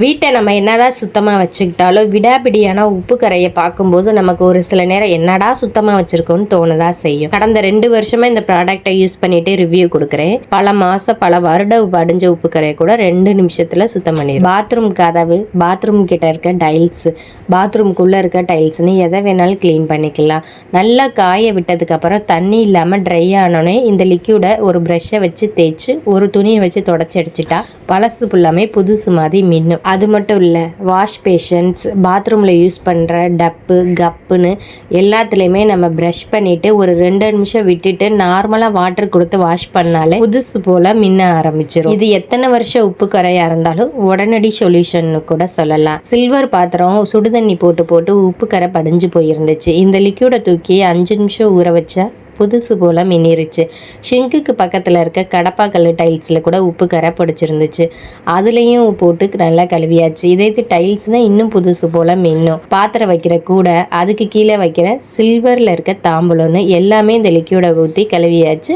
வீட்டை நம்ம என்னதான் சுத்தமாக வச்சுக்கிட்டாலும் விடாபிடியான உப்பு கரையை பார்க்கும்போது நமக்கு ஒரு சில நேரம் என்னடா சுத்தமாக வச்சுருக்கோன்னு தோணுதா செய்யும். கடந்த 2 வருஷமாக இந்த ப்ராடக்டை யூஸ் பண்ணிட்டு ரிவ்யூ கொடுக்குறேன். பல வருட படிஞ்ச உப்பு கரையை கூட 2 நிமிஷத்தில் சுத்தம் பண்ணிடும். பாத்ரூம் கதவு, பாத்ரூம் கிட்ட இருக்க டைல்ஸ், பாத்ரூம்குள்ளே இருக்க டைல்ஸ்னு எதை வேணாலும் க்ளீன் பண்ணிக்கலாம். நல்லா காய விட்டதுக்கப்புறம் தண்ணி இல்லாமல் ட்ரை ஆனோடனே இந்த லிக்யூடை ஒரு ப்ரஷ்ஷை வச்சு தேய்ச்சி ஒரு துணியை வச்சு தொடச்சி அடிச்சிட்டா பழசு ஃபுல்லாமே புதுசு மாதிரி மின்னும். அது மட்டும் இல்லை, வாஷ் பேஷன்ஸ், பாத்ரூமில் யூஸ் பண்ணுற டப்பு கப்புன்னு எல்லாத்துலேயுமே நம்ம ப்ரஷ் பண்ணிவிட்டு ஒரு 2 நிமிஷம் விட்டுட்டு நார்மலாக வாட்டர் கொடுத்து வாஷ் பண்ணாலே புதுசு போல் மின்ன ஆரம்பிச்சிடும். இது எத்தனை வருஷம் உப்பு கரையாக இருந்தாலும் உடனடி சொல்யூஷன் கூட சொல்லலாம். சில்வர் பாத்திரம் சுடுதண்ணி போட்டு உப்பு கரை படிஞ்சு போயிருந்துச்சு. இந்த லிக்யூடை தூக்கி 5 நிமிஷம் ஊற வச்சா புதுசு போல் மின்னிருச்சு. ஷிங்க்குக்கு பக்கத்தில் இருக்க கடப்பாக்கல் டைல்ஸில் கூட உப்பு கரை பிடிச்சிருந்துச்சு. அதுலேயும் போட்டு நல்லா கழுவியாச்சு. இதே டைல்ஸ்னால் இன்னும் புதுசு போல் மின்னும். பாத்திரம் வைக்கிற கூடை, அதுக்கு கீழே வைக்கிற சில்வரில் இருக்க தாம்பூலம்னு எல்லாமே இந்த லிக்யூடை ஊற்றி கழுவியாச்சு.